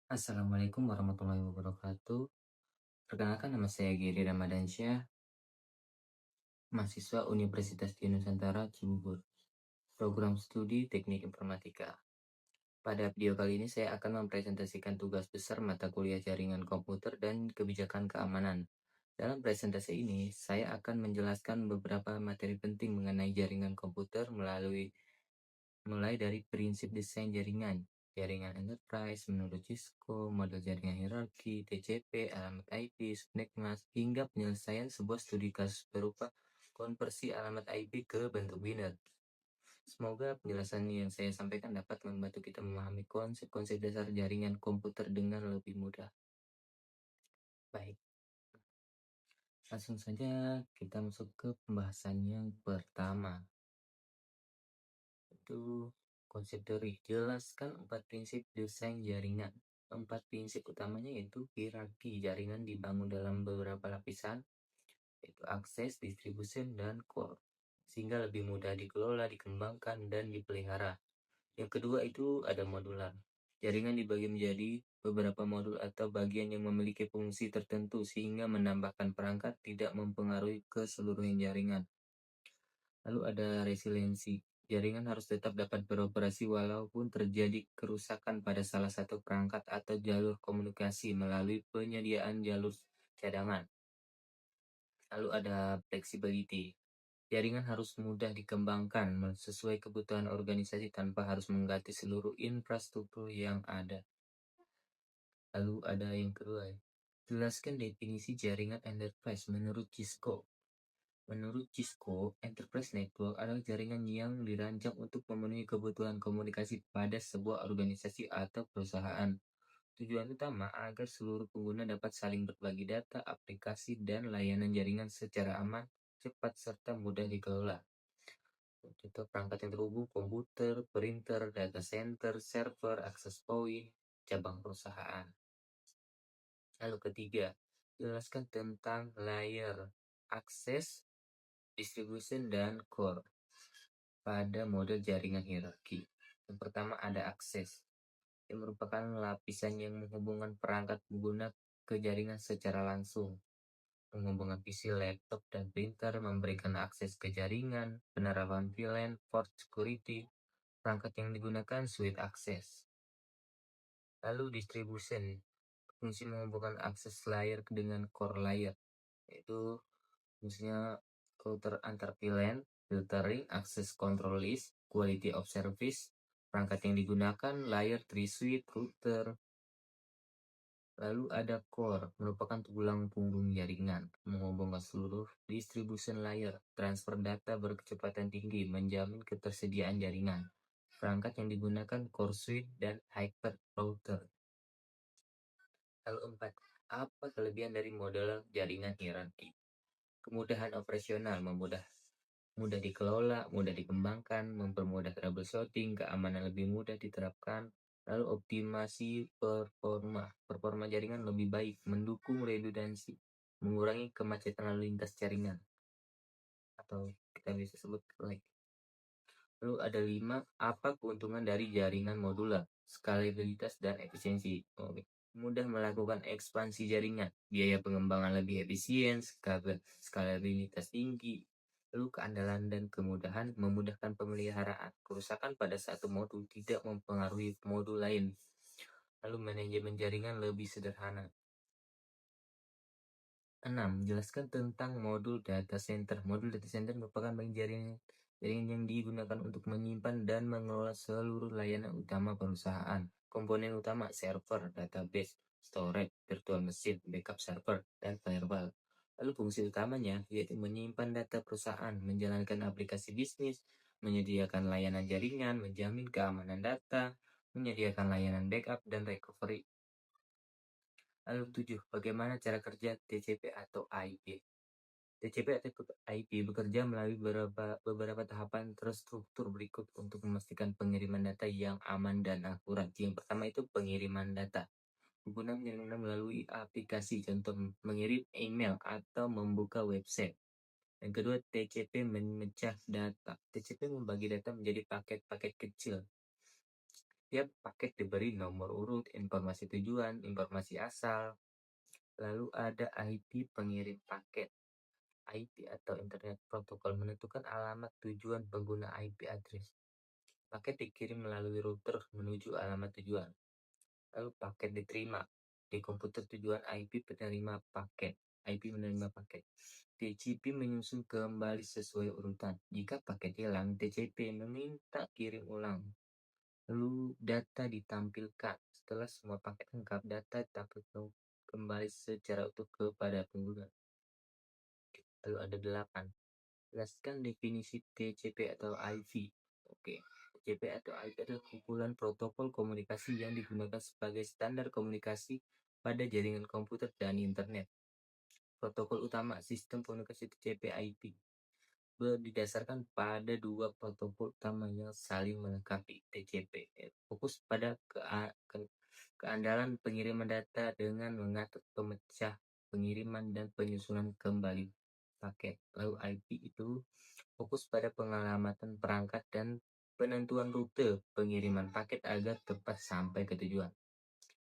Assalamualaikum warahmatullahi wabarakatuh. Perkenalkan nama saya Giri Ramadhansyah, mahasiswa Universitas di Nusantara Cibubur, program studi Teknik Informatika. Pada video kali ini saya akan mempresentasikan tugas besar mata kuliah jaringan komputer dan kebijakan keamanan. Dalam presentasi ini, saya akan menjelaskan beberapa materi penting mengenai jaringan komputer mulai dari prinsip desain jaringan, jaringan enterprise menurut Cisco, model jaringan hierarki, TCP, alamat IP, subnet mask, hingga penyelesaian sebuah studi kasus berupa konversi alamat IP ke bentuk biner. Semoga penjelasan yang saya sampaikan dapat membantu kita memahami konsep-konsep dasar jaringan komputer dengan lebih mudah. Baik, langsung saja kita masuk ke pembahasan yang pertama. Itu konsep teori. Jelaskan 4 prinsip desain jaringan. 4 prinsip utamanya yaitu hierarki jaringan dibangun dalam beberapa lapisan, yaitu akses, distribution, dan core, sehingga lebih mudah dikelola, dikembangkan, dan dipelihara. Yang kedua itu ada modular. Jaringan dibagi menjadi beberapa modul atau bagian yang memiliki fungsi tertentu sehingga menambahkan perangkat tidak mempengaruhi keseluruhan jaringan. Lalu ada resiliensi. Jaringan harus tetap dapat beroperasi walaupun terjadi kerusakan pada salah satu perangkat atau jalur komunikasi melalui penyediaan jalur cadangan. Lalu ada flexibility. Jaringan harus mudah dikembangkan sesuai kebutuhan organisasi tanpa harus mengganti seluruh infrastruktur yang ada. Lalu ada yang kedua, jelaskan definisi jaringan enterprise menurut Cisco. Menurut Cisco, Enterprise Network adalah jaringan yang dirancang untuk memenuhi kebutuhan komunikasi pada sebuah organisasi atau perusahaan. Tujuan utama agar seluruh pengguna dapat saling berbagi data, aplikasi, dan layanan jaringan secara aman, cepat, serta mudah dikelola. Contoh perangkat yang terhubung, komputer, printer, data center, server, access point, cabang perusahaan. Lalu ketiga, jelaskan tentang layer, akses, distribution, dan core pada model jaringan hierarki. Yang pertama ada akses, yang merupakan lapisan yang menghubungkan perangkat pengguna ke jaringan secara langsung. Menghubungkan PC, laptop, dan printer, memberikan akses ke jaringan, penerapan VLAN, port security, perangkat yang digunakan suite akses. Lalu distribution, fungsi menghubungkan akses layer dengan core layer, yaitu fungsinya router antar VLAN, filtering, access control list, quality of service, perangkat yang digunakan layer 3 suite, router. Lalu ada core, merupakan tulang punggung jaringan, menghubungkan seluruh distribution layer, transfer data berkecepatan tinggi, menjamin ketersediaan jaringan. Perangkat yang digunakan core suite dan hyper router. Lalu 4. Apa kelebihan dari model jaringan hierarki? Kemudahan operasional, mudah dikelola, mudah dikembangkan, mempermudah troubleshooting, keamanan lebih mudah diterapkan, lalu optimasi performa jaringan lebih baik, mendukung redundansi, mengurangi kemacetan lalu lintas jaringan, atau kita bisa sebut lag. Lalu ada 5, apa keuntungan dari jaringan modular, skalabilitas dan efisiensi. Mudah melakukan ekspansi jaringan, biaya pengembangan lebih efisien, skalabilitas tinggi, lalu keandalan dan kemudahan, memudahkan pemeliharaan, kerusakan pada satu modul tidak mempengaruhi modul lain, lalu manajemen jaringan lebih sederhana. 6. Jelaskan tentang modul data center. Modul data center merupakan bagian jaringan yang digunakan untuk menyimpan dan mengelola seluruh layanan utama perusahaan. Komponen utama server, database, storage, virtual machine, backup server, dan firewall. Lalu fungsi utamanya yaitu menyimpan data perusahaan, menjalankan aplikasi bisnis, menyediakan layanan jaringan, menjamin keamanan data, menyediakan layanan backup dan recovery. Lalu 7. Bagaimana cara kerja TCP atau IP? TCP atau IP bekerja melalui beberapa tahapan terstruktur berikut untuk memastikan pengiriman data yang aman dan akurat. Yang pertama itu pengiriman data. Pengguna menyelenggarakan melalui aplikasi, contoh mengirim email atau membuka website. Yang kedua, TCP memecah data. TCP membagi data menjadi paket-paket kecil Setiap paket diberi nomor urut, informasi tujuan, informasi asal, lalu ada IP pengirim paket. IP atau Internet Protocol menentukan alamat tujuan pengguna IP address. Paket dikirim melalui router menuju alamat tujuan. Lalu paket diterima di komputer tujuan IP penerima paket. IP menerima paket. TCP menyusun kembali sesuai urutan. Jika paket hilang, TCP meminta kirim ulang. Lalu data ditampilkan. Setelah semua paket lengkap, data ditampilkan kembali secara utuh kepada pengguna. Lalu ada 8. Jelaskan definisi TCP atau IP. Oke. TCP atau IP adalah kumpulan protokol komunikasi yang digunakan sebagai standar komunikasi pada jaringan komputer dan internet. Protokol utama sistem komunikasi TCP/IP didasarkan pada dua protokol utama yang saling melengkapi. TCP fokus pada keandalan pengiriman data dengan mengatur pemecah pengiriman dan penyusunan kembali paket. Lalu IP itu fokus pada pengelamatan perangkat dan penentuan rute pengiriman paket agar tepat sampai ke tujuan.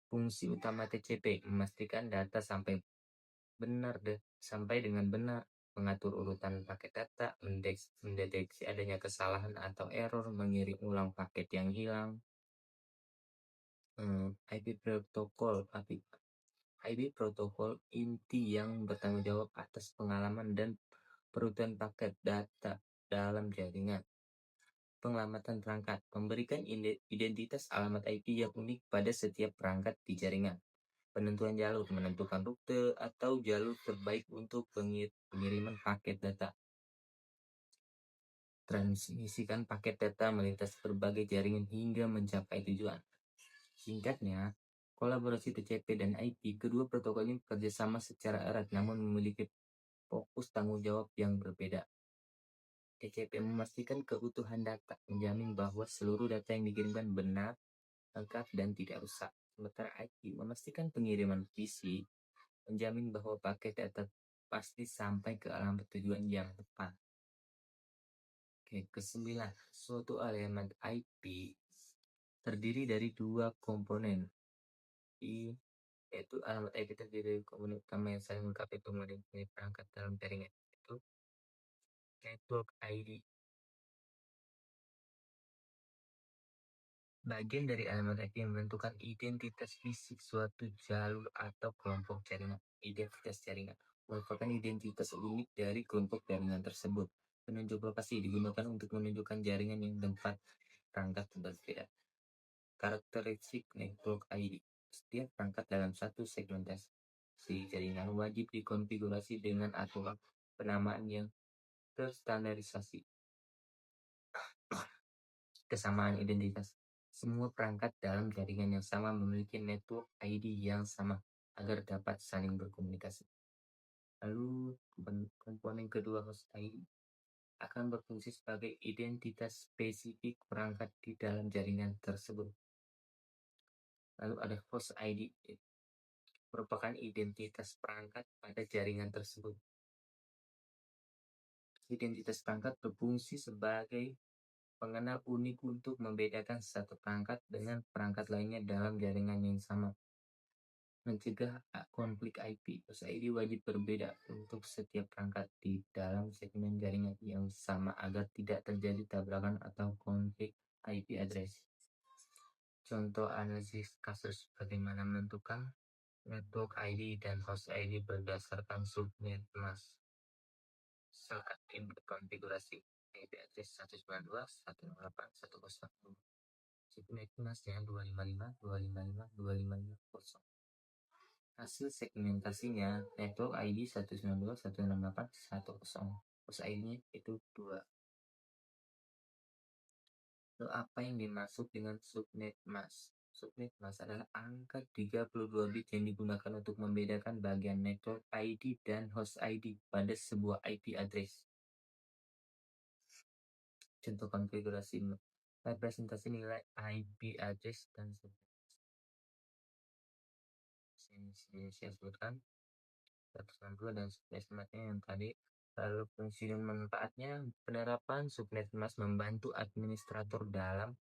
Fungsi utama TCP memastikan data sampai dengan benar, mengatur urutan paket data, mendeteksi adanya kesalahan atau error, mengirim ulang paket yang hilang. IP protokol inti yang bertanggung jawab atas pengalaman dan perututan paket data dalam jaringan. Pengelamatan perangkat memberikan identitas alamat IP yang unik pada setiap perangkat di jaringan. Penentuan jalur menentukan rute atau jalur terbaik untuk pengiriman paket data. Transmisikan paket data melintas berbagai jaringan hingga mencapai tujuan. Singkatnya, kolaborasi TCP dan IP, kedua protokol ini bekerja sama secara erat namun memiliki fokus tanggung jawab yang berbeda. TCP memastikan keutuhan data, menjamin bahwa seluruh data yang dikirimkan benar, lengkap, dan tidak rusak. Sementara IP memastikan pengiriman fisik, menjamin bahwa paket data pasti sampai ke alamat tujuan yang tepat. Oke, kesembilan, suatu elemen IP terdiri dari dua komponen, yaitu alamat IP terdiri dari komponen utama yang saling melengkapi pengelolaan perangkat dalam jaringan, itu network ID. Bagian dari elemen IP yang menentukan identitas fisik suatu jalur atau kelompok jaringan. Identitas jaringan merupakan identitas unik dari kelompok jaringan tersebut. Penunjuk lokasi digunakan untuk menunjukkan jaringan yang tempat perangkat berbeda. Karakteristik network ID. Setiap perangkat dalam satu segmentasi jaringan wajib dikonfigurasi dengan aturan penamaan yang terstandarisasi. Kesamaan identitas. Semua perangkat dalam jaringan yang sama memiliki network ID yang sama agar dapat saling berkomunikasi. Lalu komponen kedua, host ID, akan berfungsi sebagai identitas spesifik perangkat di dalam jaringan tersebut. Lalu ada host ID, merupakan identitas perangkat pada jaringan tersebut. Identitas perangkat berfungsi sebagai pengenal unik untuk membedakan satu perangkat dengan perangkat lainnya dalam jaringan yang sama. Mencegah konflik IP, host ID wajib berbeda untuk setiap perangkat di dalam segmen jaringan yang sama agar tidak terjadi tabrakan atau konflik IP address. Contoh analisis kasus bagaimana menentukan network ID dan host ID berdasarkan subnet mask. Select input konfigurasi IP address 192.168.102. Subnet masknya 255.255.255.0. Hasil segmentasinya network ID 192.168.1.0. Host ID-nya itu 2. Lalu apa yang dimaksud dengan subnet mask? Subnet mask adalah angka 32 bit yang digunakan untuk membedakan bagian network ID dan host ID pada sebuah IP address. Contoh konfigurasi representasi nilai IP address dan saya sebutkan 162 dan subnet masknya yang tadi. Lalu fungsi dan manfaatnya, penerapan subnet mask membantu administrator dalam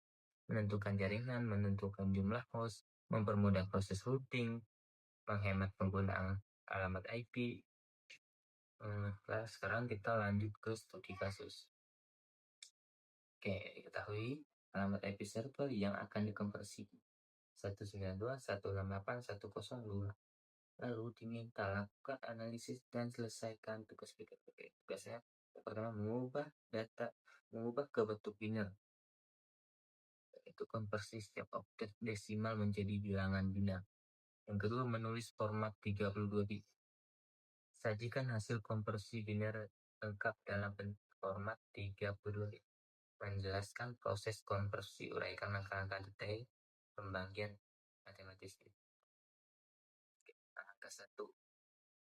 menentukan jaringan, menentukan jumlah host, mempermudah proses routing, menghemat penggunaan alamat IP. Nah, sekarang kita lanjut ke studi kasus. Oke, diketahui alamat IP server yang akan dikonversi 192.168.102. Lalu diminta lakukan analisis dan selesaikan tugas berikut. Tugasnya pertama mengubah ke bentuk biner, yaitu konversi setiap oktet desimal menjadi bilangan biner. Yang kedua, menulis format 32 bit. Sajikan hasil konversi biner lengkap dalam bentuk format 32 bit. Menjelaskan proses konversi, uraikan langkah-langkah detail pembagian matematis. Angka 1.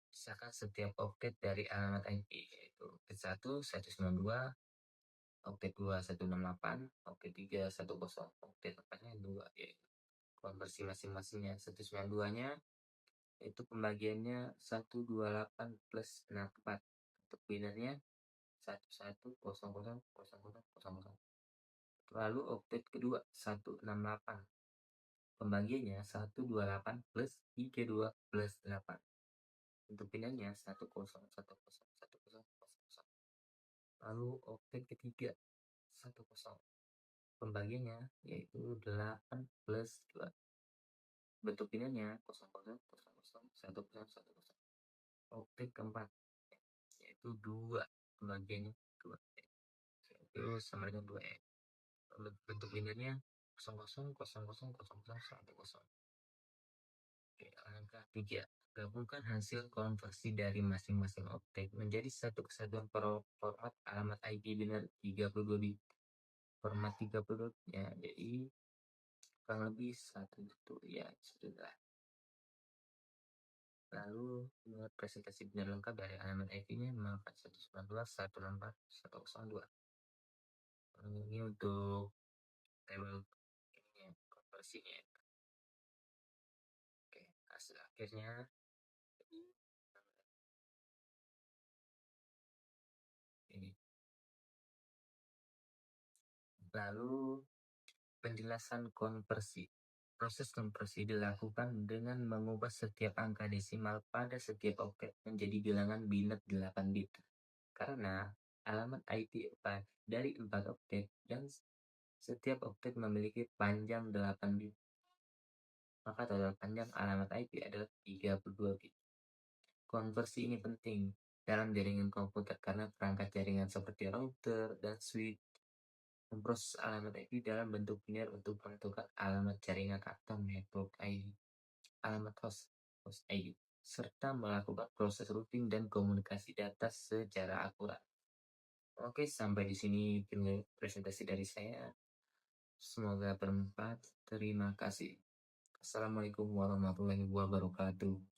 Pisahkan setiap oktet dari alamat IP, yaitu oktet 1 192, oktet 2 168, oktet 3 10, oktet 4-nya 2, yaitu konversi masing-masingnya. 192-nya itu pembagiannya 128 plus 64. Untuk binernya 11000000. Lalu oktet kedua 168. Pembagiannya 128 plus 32 plus 8. Untuk pinanya 10101010. Lalu oktet ketiga 10. Pembagiannya yaitu 8 plus 2. Bentuk pinanya 00001010. Oktet keempat yaitu 2. Pembagiannya 2. Itu sama dengan 2 ya. Bentuk pinanya 00000010. Oke, angka 3. Gabungkan hasil konversi dari masing-masing oktet menjadi satu kesatuan format alamat IP biner 32 bit. Format 32 ya, jadi kurang lebih satu itu ya sudah. Lalu buat presentasi biner lengkap dari alamat IP-nya menggunakan 192.168.102. Ini untuk tabel ini konversinya. Oke, hasil akhirnya ini. Lalu penjelasan konversi. Proses konversi dilakukan dengan mengubah setiap angka desimal pada setiap oktet menjadi bilangan biner 8 bit. Karena alamat IP 4 dari 4 oktet dan setiap oktet memiliki panjang 8 bit. Maka total panjang alamat IP adalah 32 bit. Konversi ini penting dalam jaringan komputer karena perangkat jaringan seperti router dan switch memproses alamat IP dalam bentuk biner untuk menentukan alamat jaringan atau network ID, alamat host ID, serta melakukan proses routing dan komunikasi data secara akurat. Oke, sampai di sini presentasi dari saya. Semoga bermanfaat. Terima kasih. Assalamualaikum warahmatullahi wabarakatuh.